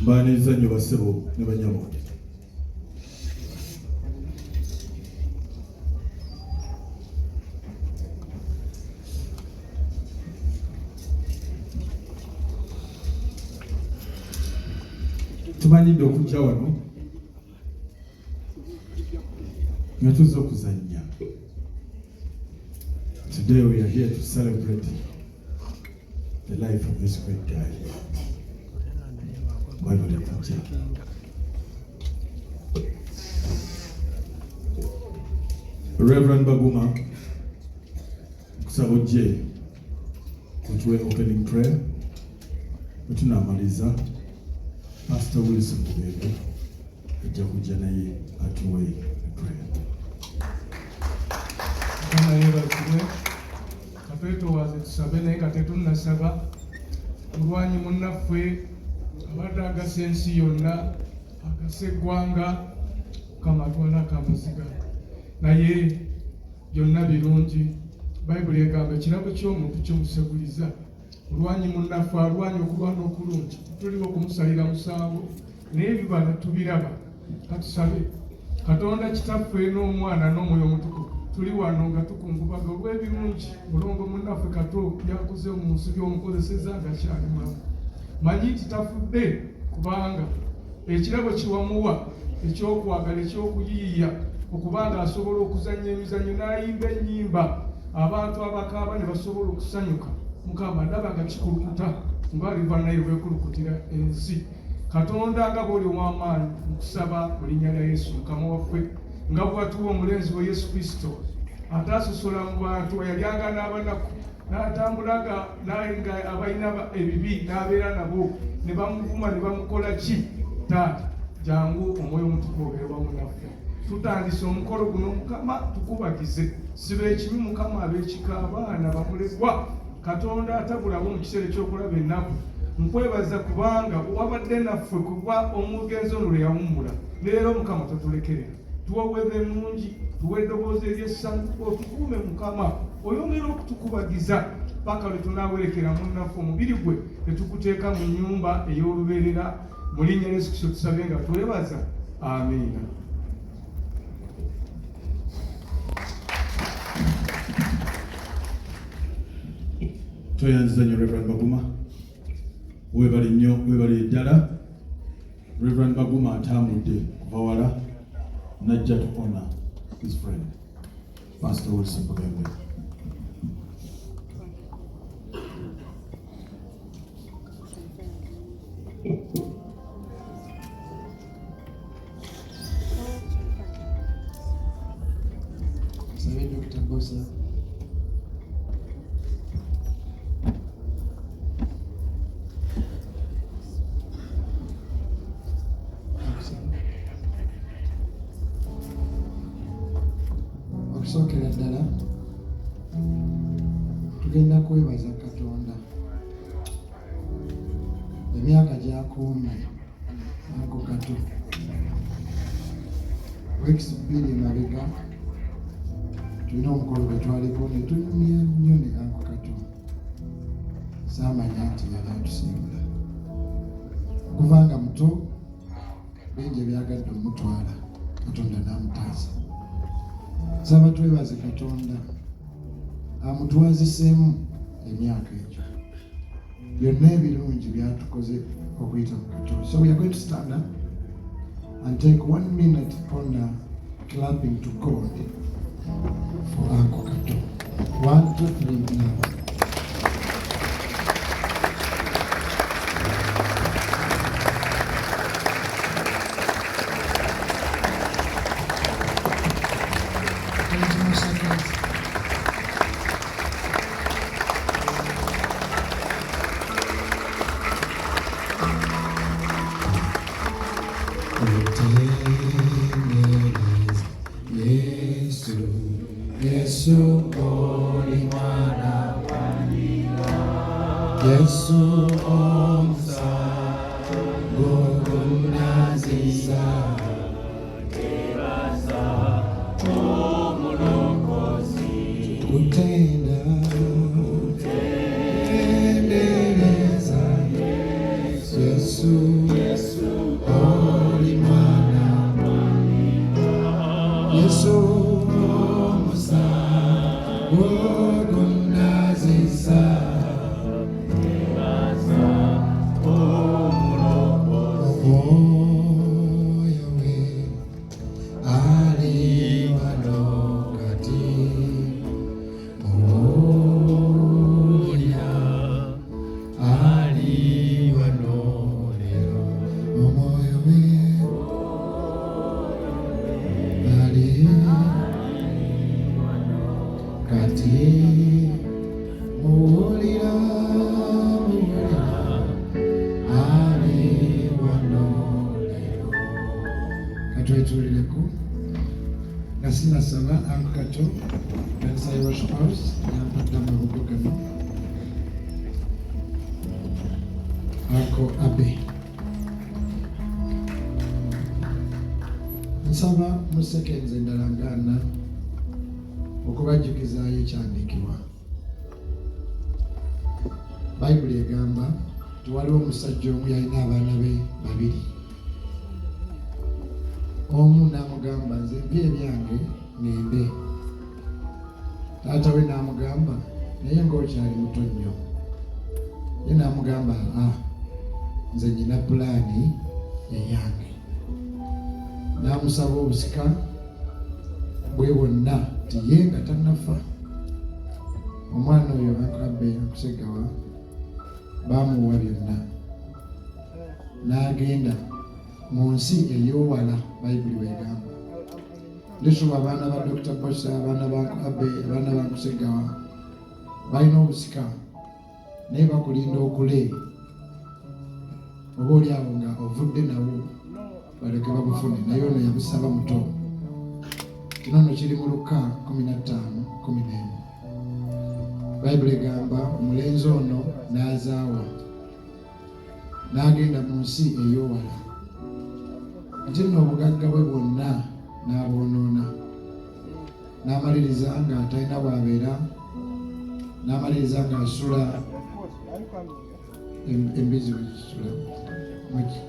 Banizanyo basebo ne banyamo. Tumanyidde okujja wano nga tuzze okuzannya. Today we are here to celebrate the life of this great guy. Reverend Baguma Kusaboje kutuwe opening prayer tunamaliza. Pastor Wilson Bugembe ajja kujja naye atuwe prayer. Kama yebazibwe katwetoowaze tusabe naye katetunnasaba mulwanyi munnaffe abadde agasa ensi yonna agasa eggwanga Mukama atwalako Amaziga naye byonna birungi. Bayibuli egamba ekirago ky'omuntu kimuseguliza. Olwanyi munnaffe alwanya okulwana okulungi tuliwo okumusalira musango naye ebibala tubiraba. Katusabe Katonda Kitaffe n'Omwana n'Omwoyo Omutukuvu tuli wano nga tukungubaga olw'ebirungi mulongo munnaffe Kato yakoze mu nsi by'omukozeseza nga kyali mulamu. Manyi nti tafudde kubanga ekirabo kiwamuwa ekyokwagala ekyokuyiiya okubanga asobola okuzannya emizannyo n'ayimba ennyimba abantu abakaaba ne basobola okusanyuka. Mukama ndaba nga kikulukuta ng'aliva naye bwekulukutira ensi. Katonda nga bw'oli ow'amaanyi mu kusaba mu linnya lya Yesu Mukama waffe nga bw'atuwa omulenzi wa Yesu Kristo ataasosola mu bantu yalyanga n'abanaku n'atambulaga nga abalina ebibi n'abeera nabo ne bamuvuma ne bamukola ki. Taata jangu Omwoyo Omutukuvu obeere wamu naffe. Tutandise omukolo guno Mukama tukubagize. Siba ekibi Mukama ab'ekika abaana bamulegwa Katonda atabulawo mu kiseera ekyokulaba ennaku. Nkwebaza kubanga wabadde naffe kuba omugenzi ono lwe yawummula. Leero Mukama totulekerera. Tuwa weather ennungi, tuwa eddoboozi ery'essanyu, otukuume Mukama. Oyongera okutukubagiza paka lwe tunaawerekera munnaffe omubiri gwe ne tukuteeka mu nnyumba ey'olubeerera. Mu linnya lya Yesu Kristo tusabye nga twebaza. Amiina. Tweyanziza nnyo Reverend Baguma. Webali nnyo, webali ddala. Reverend Baguma atambudde kuva wala najja to honor his friend Pastor Wilson Bugembe. Sabe Dr. Bosa. Okusokera ddala tugenda kwebaza Katonda emyaka gyakuumye ako Kato weeks 2 emabega tulina omukolo gwe twaliko ne tunyumya nnyo ne ako Kato. Saamanya nti yali atusiibula okuvanga muto bingi ebyagadde omutwala Katonda n'amutaasa. Saba twebaze Katonda amutwaziseemu emyaka egyo byonna ebirungi byatukoze okuyita mu Katonda. So we are going to stand up and take 1 minute on clapping to God for Uncle Kato. 1, 2, 3 now. Yesu omusango gunaziza kutenda kutendereza Yesu oli mwana Yesu omusango gunaziza moyo we ali wano kati muwulira ali wano lero omwoyo we ali kati muwulira ali wano lero katwetulireko nga sinasaba Kato kanisa worship house yampadde amabugo gano ako abe nsaba musekenze endala ngaana okubajjukizaayo ekyandiikibwa. Bayibuli egamba tiwaliwo omusajja omu yalina abaana be babiri. Omu n'amugamba nze mpya ebyange ngende. Taata we n'amugamba naye ng'okyali muto nnyo. Ye n'amugamba nze nnyina pulaani eyange. N'amusaba obusika bwe bwonna ti ye nga tannafa. Omwana oyo Akaabe akusegawa baamuwa byonna n'agenda mu nsi ey'owala. Bayibuli bwegamba lesuba abaana ba Dr. Bosa, abaana ba Akaabe, abaana ba Kusegawa balina obusika naye bakulinda okule oba oli awo nga ovudde nawo baleke babufune, naye ono yabusaba muto. Kino nno kiri mu Luka 15:11. Bayibuli egamba omulenzi ono n'azaawa n'agenda mu nsi ey'owala ate nno obugagga bwe bwonna n'abwonoona, n'amaliriza nga talina bw'abeera, n'amaliriza nga asula embizi wekisula mweki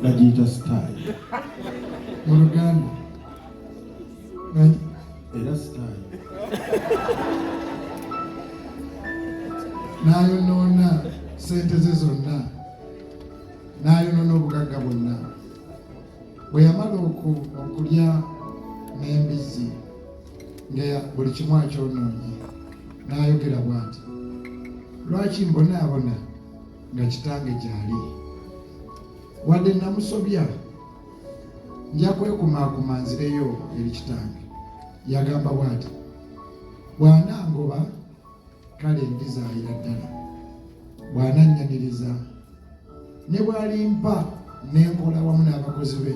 Najita style. mu Luganda Era style. n'ayonoona sente ze zonna, n'ayonoona obugagga bwonna. Bwe yamala okulya n'embizzi nga buli kimu akyonoonye, n'ayogera bw'ati, lwaki mbonaabona nga kitange gy'ali? Wadde namusobya nja kwekumaakuma nzireyo eri kitange. Yagamba bw'ati, bw'anangoba kale ndizaayira ddala, bw'anannyaniriza ne bw'alimpa n'enkola wamu n'abakozi be.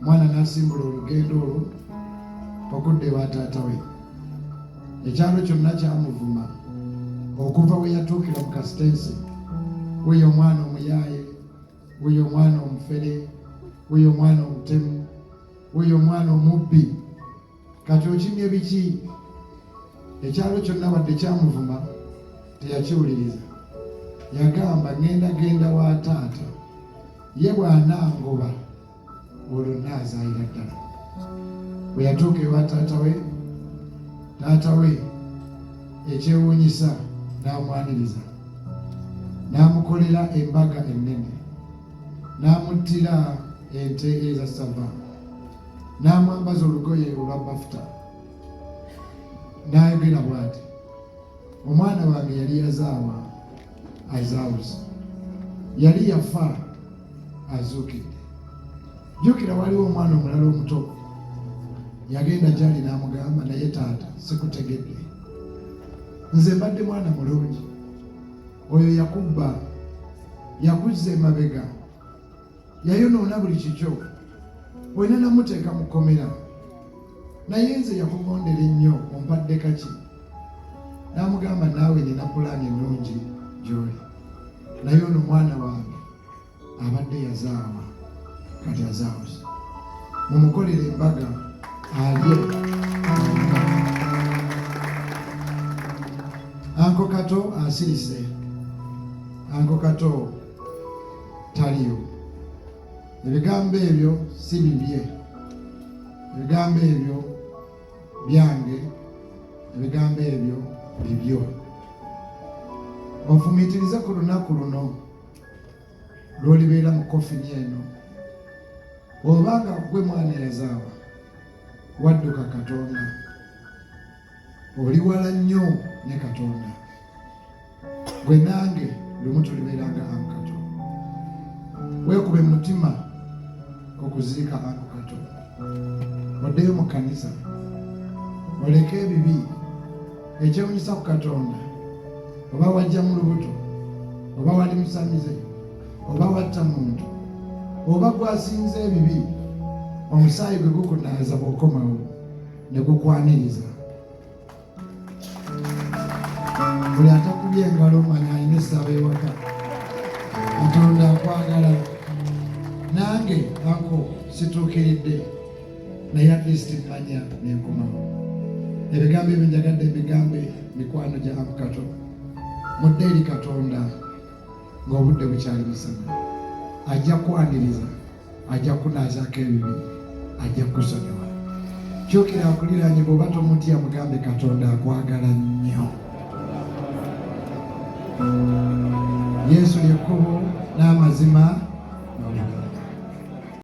Mwana n'asimbula olugendo olwo okudda ewa taata we. Ekyalo kyonna kyamuvuma okuva we yatuukira mu kasitensi. Wuyo omwana omuyaaye, wuyo omwana omufere, wuyo omwana omutemu, wuyo omwana omubbi. Kati okimye biki? Ekyalo kyonna wadde kyamuvuma teyakiwuliriza. Yagamba genda wa taata, ye bw'anangoba olwo naazaayira ddala. Bwe yatuuka ewa taata we ekyewuunyisa n'amwaniriza, n'amukolera embaga ennene, n'amuttira ente eza ssava, n'amwambaza olugoye olwa bafuta. N'ayogera bw'ati, omwana wange yali yazaawa azaawuza, yali yafa azuukidde. Jjukira waliwo omwana omulala omuto yagenda gy'ali n'amugamba, naye taata sikutegedde, nze mbadde mwana mulungi, oyo yakubba yakuzza emabega, yayonoona buli kikyo, olina namuteeka mu kkomera, naye nze yakugondera ennyo, ompadde kaki? N'amugamba naawe nina pulaani ennungi gy'oli, naye ono mwana wange abadde yazaawa, kati azaawuse, mumukolere embaga alye. Anko Kato asirise, Anko Kato taliyo. Ebigambo ebyo si bibye, ebigambo ebyo byange, ebigambo ebyo bibyo. Onfumiitirize ku lunaku luno lw'olibeera mu kofini eno, obanga gwe mwana yazaawa wadduka Katonda, oli wala nnyo ne Katonda. Gwe nange lumu tulibeeranga Anko Kato. Weekube mu mutima okuziika Anko Kato, oddeyo mu kkanisa, oleke ebibi. Ekyewunyisa ku Katonda, oba wajja mu lubuto, oba wali musamize, oba watta muntu, oba gwasinza ebibi, omusaayi gwe gukunaaza bw'okomawo ne gukwaniriza. Buli atakubye engalo manya alina essaba ewaka. Katonda akwagala. Nange Anko situukiridde, naye at least mmanya n'enkomawo. Ebigambo ebyo njagadde ebigambe mikwano gya Anko Kato. Mudde eri Katonda ng'obudde bukyali busana. Ajja kwaniriza, ajja kunaazaako ebibi, ajja kusonyiwa. Kyukira akuliraanye bw'oba tomutya mugambe Katonda akwagala nnyo. Yesu ly'ekkubo n'amazima n'obulamu.